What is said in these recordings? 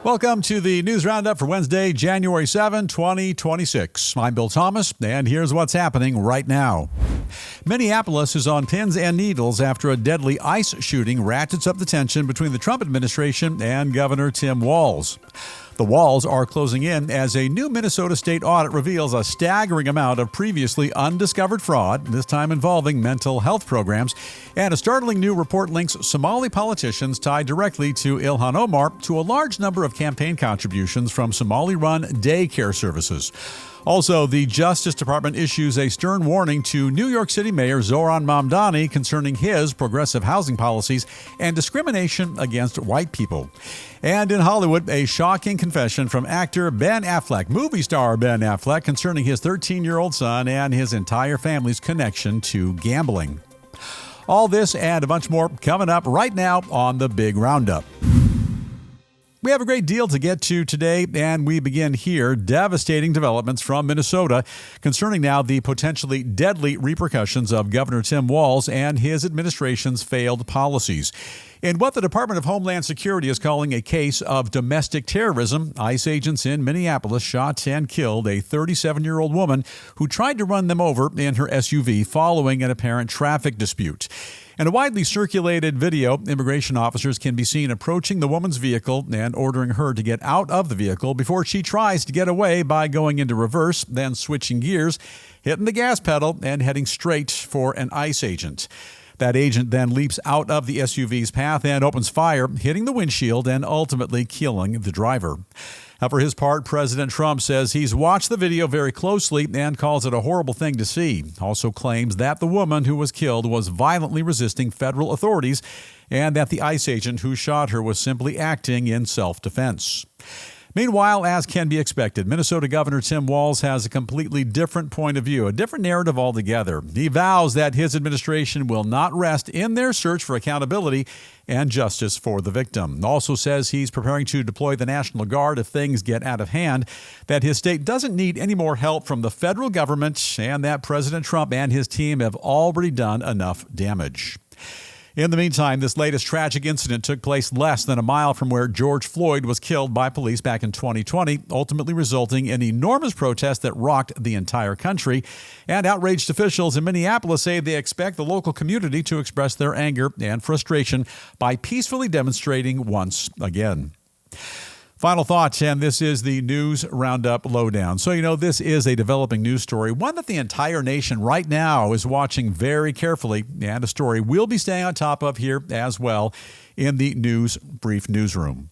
Welcome to the News Roundup for Wednesday, January 7, 2026. I'm Bill Thomas, and here's what's happening right now. Minneapolis is on pins and needles after a deadly ICE shooting ratchets up the tension between the Trump administration and Governor Tim Walz. The walls are closing in as a new Minnesota state audit reveals a staggering amount of previously undiscovered fraud, this time involving mental health programs, and a startling new report links Somali politicians tied directly to Ilhan Omar to a large number of campaign contributions from Somali-run daycare services. Also, the Justice Department issues a stern warning to New York City Mayor Zoran Mamdani concerning his progressive housing policies and discrimination against white people. And in Hollywood, a shocking confession from actor Ben Affleck, movie star Ben Affleck, concerning his 13-year-old son and his entire family's connection to gambling. All this and a bunch more coming up right now on the Big Roundup. We have a great deal to get to today, and we begin here. Devastating developments from Minnesota concerning now the potentially deadly repercussions of Governor Tim Walz and his administration's failed policies. In what the Department of Homeland Security is calling a case of domestic terrorism, ICE agents in Minneapolis shot and killed a 37-year-old woman who tried to run them over in her SUV following an apparent traffic dispute. In a widely circulated video, immigration officers can be seen approaching the woman's vehicle and ordering her to get out of the vehicle before she tries to get away by going into reverse, then switching gears, hitting the gas pedal, and heading straight for an ICE agent. That agent then leaps out of the SUV's path and opens fire, hitting the windshield and ultimately killing the driver. Now, for his part, President Trump says he's watched the video very closely and calls it a horrible thing to see. Also claims that the woman who was killed was violently resisting federal authorities and that the ICE agent who shot her was simply acting in self-defense. Meanwhile, as can be expected, Minnesota Governor Tim Walz has a completely different point of view, a different narrative altogether. He vows that his administration will not rest in their search for accountability and justice for the victim. Also says he's preparing to deploy the National Guard if things get out of hand, that his state doesn't need any more help from the federal government, and that President Trump and his team have already done enough damage. In the meantime, this latest tragic incident took place less than a mile from where George Floyd was killed by police back in 2020, ultimately resulting in enormous protests that rocked the entire country. And outraged officials in Minneapolis say they expect the local community to express their anger and frustration by peacefully demonstrating once again. Final thoughts, and this is the News Roundup Lowdown. So, this is a developing news story, one that the entire nation right now is watching very carefully, and a story we'll be staying on top of here as well in the News Brief Newsroom.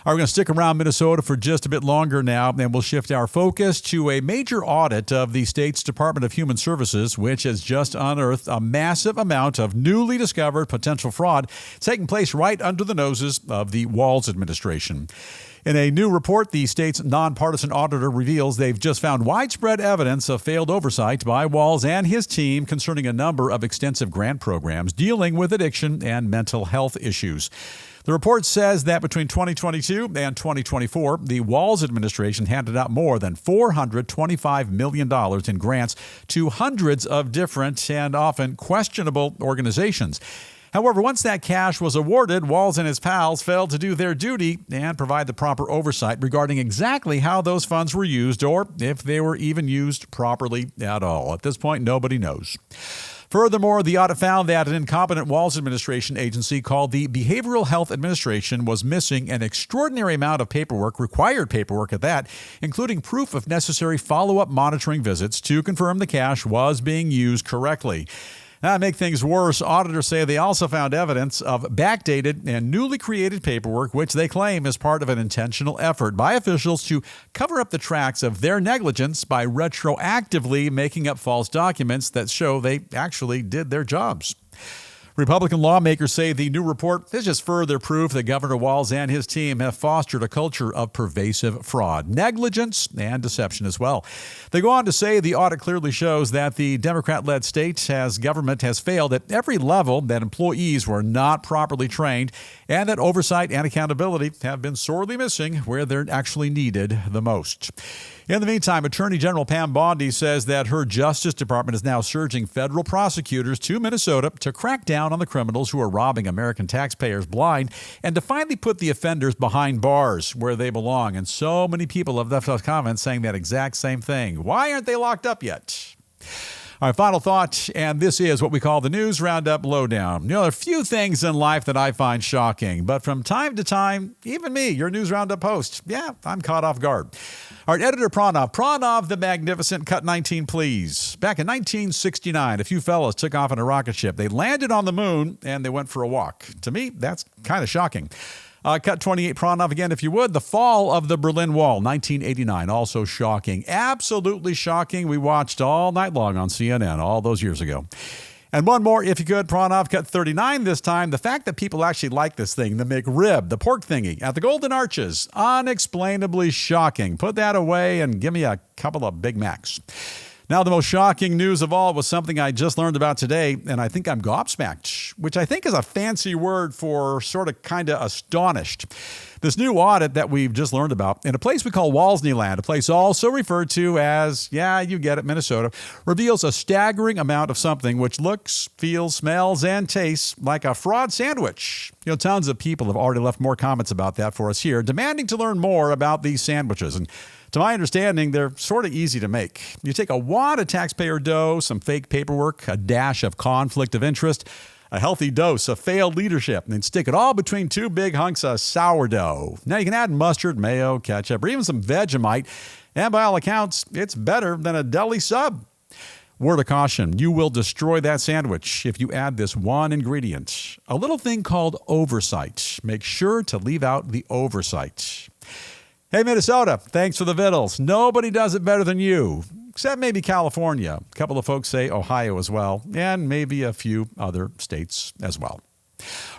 We're going to stick around Minnesota for just a bit longer now, and we'll shift our focus to a major audit of the state's Department of Human Services, which has just unearthed a massive amount of newly discovered potential fraud taking place right under the noses of the Walz administration. In a new report, the state's nonpartisan auditor reveals they've just found widespread evidence of failed oversight by Walz and his team concerning a number of extensive grant programs dealing with addiction and mental health issues. The report says that between 2022 and 2024, the Walz administration handed out more than $425 million in grants to hundreds of different and often questionable organizations. However, once that cash was awarded, Walz and his pals failed to do their duty and provide the proper oversight regarding exactly how those funds were used or if they were even used properly at all. At this point, nobody knows. Furthermore, the audit found that an incompetent Walz administration agency called the Behavioral Health Administration was missing an extraordinary amount of paperwork, required paperwork at that, including proof of necessary follow-up monitoring visits to confirm the cash was being used correctly. Now, to make things worse, auditors say they also found evidence of backdated and newly created paperwork, which they claim is part of an intentional effort by officials to cover up the tracks of their negligence by retroactively making up false documents that show they actually did their jobs. Republican lawmakers say the new report is just further proof that Governor Walz and his team have fostered a culture of pervasive fraud, negligence, and deception as well. They go on to say the audit clearly shows that the Democrat-led state government has failed at every level, that employees were not properly trained, and that oversight and accountability have been sorely missing where they're actually needed the most. In the meantime, Attorney General Pam Bondi says that her Justice Department is now surging federal prosecutors to Minnesota to crack down on the criminals who are robbing American taxpayers blind and to finally put the offenders behind bars where they belong. And so many people have left us comments saying that exact same thing. Why aren't they locked up yet? Our final thought, and this is what we call the News Roundup Lowdown. You know, there are a few things in life that I find shocking, but from time to time, even me, your News Roundup host, I'm caught off guard. Our editor, Pranov the Magnificent, cut 19, please. Back in 1969, a few fellas took off in a rocket ship. They landed on the moon, and they went for a walk. To me, that's kind of shocking. Cut 28, Pranov again, if you would. The fall of the Berlin Wall, 1989, also shocking. Absolutely shocking. We watched all night long on CNN all those years ago. And one more, if you could, Pranov, cut 39 this time. The fact that people actually like this thing, the McRib, the pork thingy at the Golden Arches, unexplainably shocking. Put that away and give me a couple of Big Macs. Now, the most shocking news of all was something I just learned about today, and I think I'm gobsmacked, which I think is a fancy word for sort of kind of astonished. This new audit that we've just learned about in a place we call Walsneyland, a place also referred to as, you get it, Minnesota, reveals a staggering amount of something which looks, feels, smells, and tastes like a fraud sandwich. You know, tons of people have already left more comments about that for us here, demanding to learn more about these sandwiches. And to my understanding, they're sort of easy to make. You take a wad of taxpayer dough, some fake paperwork, a dash of conflict of interest, a healthy dose of failed leadership, and then stick it all between two big hunks of sourdough. Now you can add mustard, mayo, ketchup, or even some Vegemite, and by all accounts, it's better than a deli sub. Word of caution, you will destroy that sandwich if you add this one ingredient, a little thing called oversight. Make sure to leave out the oversight. Hey, Minnesota, thanks for the vittles. Nobody does it better than you, except maybe California. A couple of folks say Ohio as well, and maybe a few other states as well.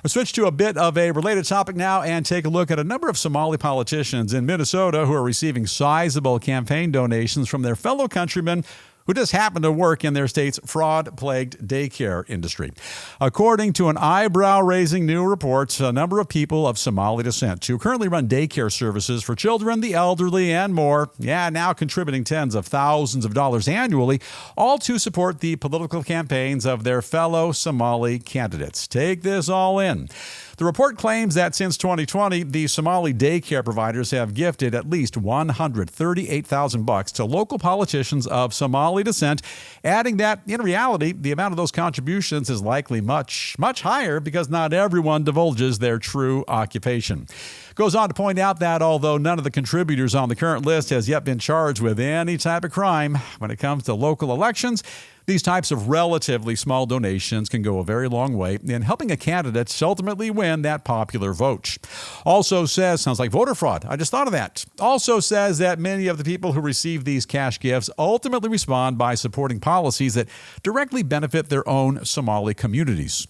We'll switch to a bit of a related topic now and take a look at a number of Somali politicians in Minnesota who are receiving sizable campaign donations from their fellow countrymen who just happen to work in their state's fraud-plagued daycare industry. According to an eyebrow-raising new report, a number of people of Somali descent who currently run daycare services for children, the elderly, and more, now contributing tens of thousands of dollars annually, all to support the political campaigns of their fellow Somali candidates. Take this all in. The report claims that since 2020, the Somali daycare providers have gifted at least $138,000 to local politicians of Somali descent, adding that, in reality, the amount of those contributions is likely much, much higher because not everyone divulges their true occupation. Goes on to point out that although none of the contributors on the current list has yet been charged with any type of crime, when it comes to local elections, these types of relatively small donations can go a very long way in helping a candidate ultimately win that popular vote. Also says, sounds like voter fraud. I just thought of that. Also says that many of the people who receive these cash gifts ultimately respond by supporting policies that directly benefit their own Somali communities.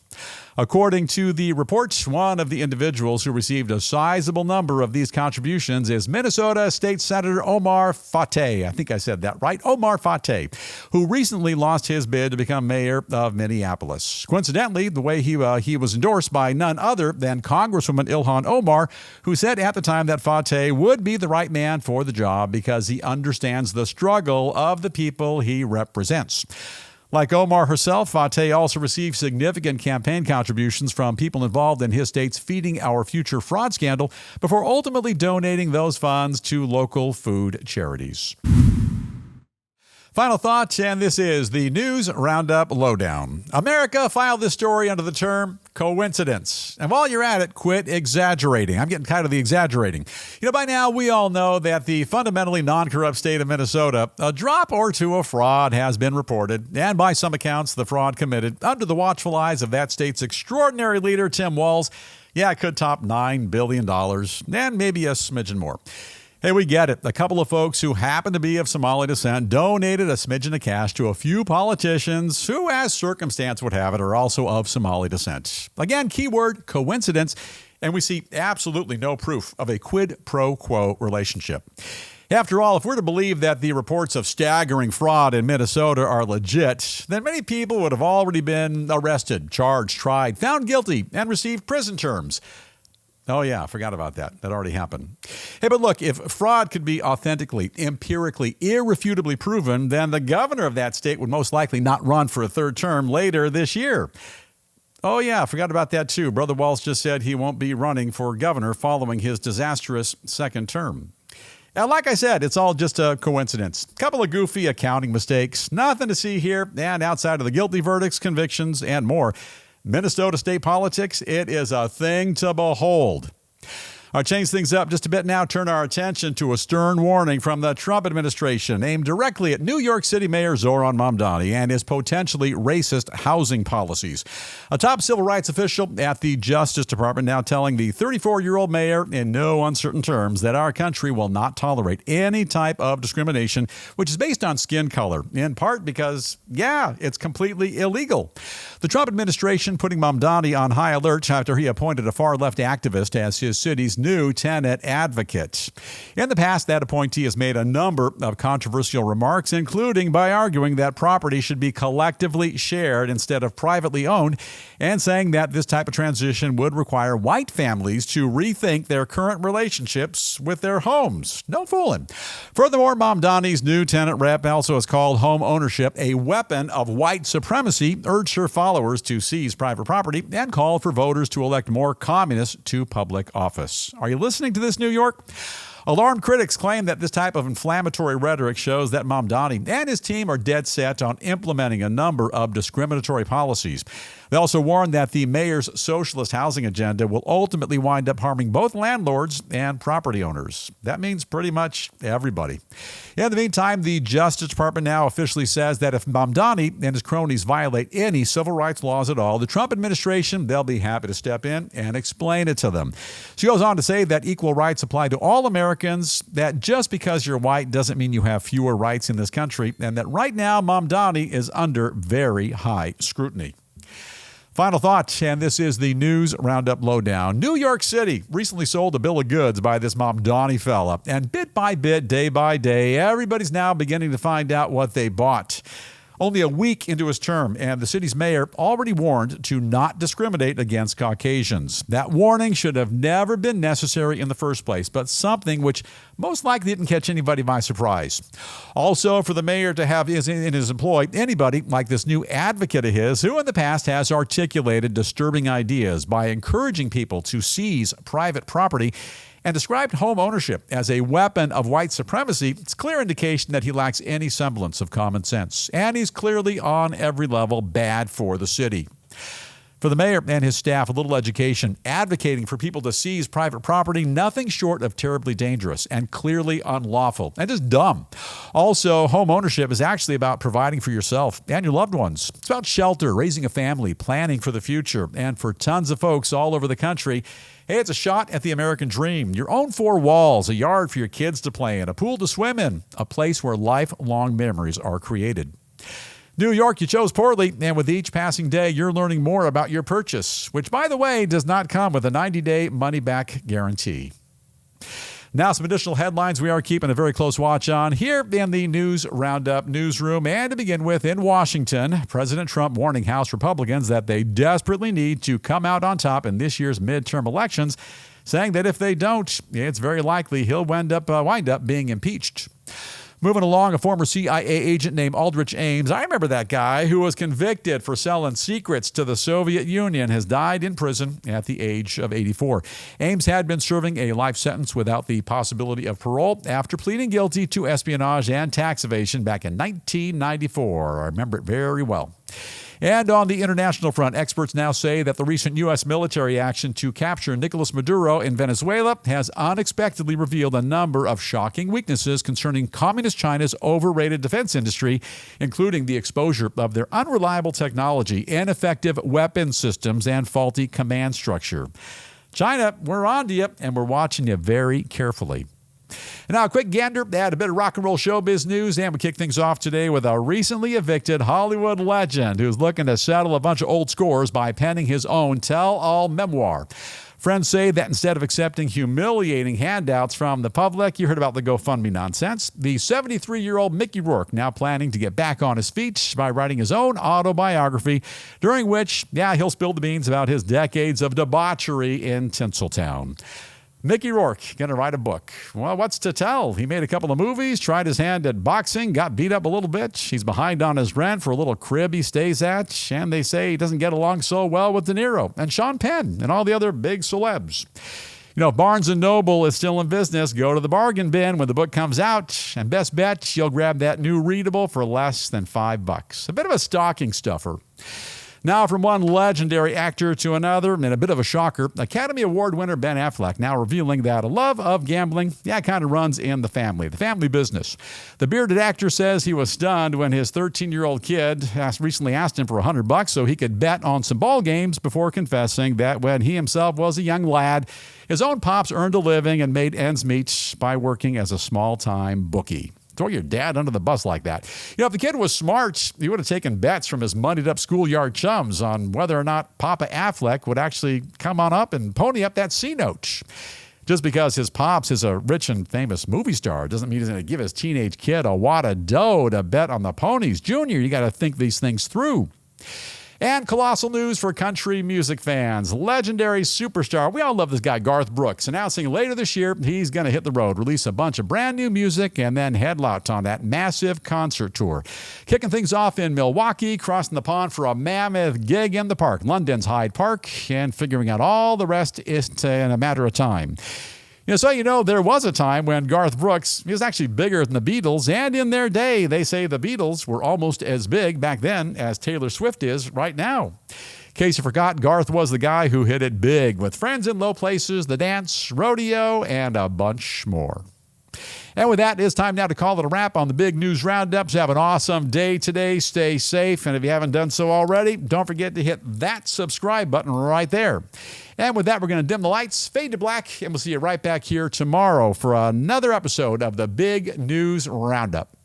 According to the report, one of the individuals who received a sizable number of these contributions is Minnesota State Senator Omar Fateh. I think I said that right. Omar Fateh, who recently lost his bid to become mayor of Minneapolis. Coincidentally, the way he was endorsed by none other than Congresswoman Ilhan Omar, who said at the time that Fateh would be the right man for the job because he understands the struggle of the people he represents. Like Omar herself, Fateh also received significant campaign contributions from people involved in his state's Feeding Our Future fraud scandal before ultimately donating those funds to local food charities. Final thought, and this is the News Roundup Lowdown. America filed this story under the term coincidence. And while you're at it, quit exaggerating. I'm getting tired of the exaggerating. You know, by now we all know that the fundamentally non-corrupt state of Minnesota, a drop or two of fraud has been reported, and by some accounts, the fraud committed under the watchful eyes of that state's extraordinary leader, Tim Walz, it could top $9 billion and maybe a smidgen more. Hey, we get it. A couple of folks who happen to be of Somali descent donated a smidgen of cash to a few politicians who, as circumstance would have it, are also of Somali descent. Again, keyword coincidence, and we see absolutely no proof of a quid pro quo relationship. After all, if we're to believe that the reports of staggering fraud in Minnesota are legit, then many people would have already been arrested, charged, tried, found guilty, and received prison terms. Oh, yeah, I forgot about that. That already happened. Hey, but look, if fraud could be authentically, empirically, irrefutably proven, then the governor of that state would most likely not run for a third term later this year. Oh, yeah, I forgot about that, too. Brother Walz just said he won't be running for governor following his disastrous second term. And like I said, it's all just a coincidence. Couple of goofy accounting mistakes. Nothing to see here. And outside of the guilty verdicts, convictions, and more, Minnesota state politics, it is a thing to behold. I'll change things up just a bit now. Turn our attention to a stern warning from the Trump administration aimed directly at New York City Mayor Zohran Mamdani and his potentially racist housing policies. A top civil rights official at the Justice Department now telling the 34-year-old mayor in no uncertain terms that our country will not tolerate any type of discrimination, which is based on skin color, in part because, it's completely illegal. The Trump administration putting Mamdani on high alert after he appointed a far-left activist as his city's new tenant advocate. In the past, that appointee has made a number of controversial remarks, including by arguing that property should be collectively shared instead of privately owned, and saying that this type of transition would require white families to rethink their current relationships with their homes. No fooling. Furthermore, Mamdani's new tenant rep also has called home ownership a weapon of white supremacy, urged her followers to seize private property, and called for voters to elect more communists to public office. Are you listening to this, New York? Alarmed critics claim that this type of inflammatory rhetoric shows that Mamdani and his team are dead set on implementing a number of discriminatory policies. They also warn that the mayor's socialist housing agenda will ultimately wind up harming both landlords and property owners. That means pretty much everybody. In the meantime, the Justice Department now officially says that if Mamdani and his cronies violate any civil rights laws at all, the Trump administration, they'll be happy to step in and explain it to them. She goes on to say that equal rights apply to all Americans, that just because you're white doesn't mean you have fewer rights in this country, and that right now Mamdani is under very high scrutiny. Final thought, and this is the News Roundup Lowdown. New York City recently sold a bill of goods by this Mamdani fella, and bit by bit, day by day, everybody's now beginning to find out what they bought. Only a week into his term, and the city's mayor already warned to not discriminate against Caucasians. That warning should have never been necessary in the first place, but something which most likely didn't catch anybody by surprise. Also, for the mayor to have in his employ anybody like this new advocate of his, who in the past has articulated disturbing ideas by encouraging people to seize private property and described home ownership as a weapon of white supremacy, it's clear indication that he lacks any semblance of common sense. And he's clearly on every level bad for the city. For the mayor and his staff, a little education, advocating for people to seize private property, nothing short of terribly dangerous and clearly unlawful and just dumb. Also, home ownership is actually about providing for yourself and your loved ones. It's about shelter, raising a family, planning for the future, and for tons of folks all over the country, hey, it's a shot at the American dream. Your own four walls, a yard for your kids to play in, a pool to swim in, a place where lifelong memories are created. New York, you chose poorly, and with each passing day, you're learning more about your purchase, which, by the way, does not come with a 90-day money-back guarantee. Now, some additional headlines we are keeping a very close watch on here in the News Roundup newsroom. And to begin with, in Washington, President Trump warning House Republicans that they desperately need to come out on top in this year's midterm elections, saying that if they don't, it's very likely he'll wind up being impeached. Moving along, a former CIA agent named Aldrich Ames, I remember that guy, who was convicted for selling secrets to the Soviet Union, has died in prison at the age of 84. Ames had been serving a life sentence without the possibility of parole after pleading guilty to espionage and tax evasion back in 1994. I remember it very well. And on the international front, experts now say that the recent U.S. military action to capture Nicolas Maduro in Venezuela has unexpectedly revealed a number of shocking weaknesses concerning Communist China's overrated defense industry, including the exposure of their unreliable technology, ineffective weapon systems, and faulty command structure. China, we're on to you, and we're watching you very carefully. And now a quick gander at a bit of rock and roll showbiz news, and we kick things off today with a recently evicted Hollywood legend who's looking to settle a bunch of old scores by penning his own tell-all memoir. Friends say that instead of accepting humiliating handouts from the public, you heard about the GoFundMe nonsense, the 73-year-old Mickey Rourke now planning to get back on his feet by writing his own autobiography, during which, he'll spill the beans about his decades of debauchery in Tinseltown. Mickey Rourke going to write a book. Well, what's to tell? He made a couple of movies, tried his hand at boxing, got beat up a little bit. He's behind on his rent for a little crib he stays at, and they say he doesn't get along so well with De Niro and Sean Penn and all the other big celebs. If Barnes & Noble is still in business, go to the bargain bin when the book comes out, and best bet you'll grab that new readable for less than $5. A bit of a stocking stuffer. Now, from one legendary actor to another, and a bit of a shocker, Academy Award winner Ben Affleck now revealing that a love of gambling, kind of runs in the family business. The bearded actor says he was stunned when his 13-year-old kid recently asked him for $100 so he could bet on some ball games before confessing that when he himself was a young lad, his own pops earned a living and made ends meet by working as a small-time bookie. Throw your dad under the bus like that. If the kid was smart, he would have taken bets from his moneyed-up schoolyard chums on whether or not Papa Affleck would actually come on up and pony up that C-note. Just because his pops is a rich and famous movie star doesn't mean he's going to give his teenage kid a wad of dough to bet on the ponies. Junior, you got to think these things through. And colossal news for country music fans. Legendary superstar, we all love this guy, Garth Brooks, announcing later this year he's going to hit the road, release a bunch of brand new music, and then head out on that massive concert tour. Kicking things off in Milwaukee, crossing the pond for a mammoth gig in the park, London's Hyde Park, and figuring out all the rest in a matter of time. There was a time when Garth Brooks was actually bigger than the Beatles, and in their day, they say the Beatles were almost as big back then as Taylor Swift is right now. In case you forgot, Garth was the guy who hit it big with Friends in Low Places, The Dance, Rodeo, and a bunch more. And with that, it's time now to call it a wrap on the big news roundups. Have an awesome day today. Stay safe. And if you haven't done so already, don't forget to hit that subscribe button right there. And with that, we're going to dim the lights, fade to black, and we'll see you right back here tomorrow for another episode of the Big News Roundup.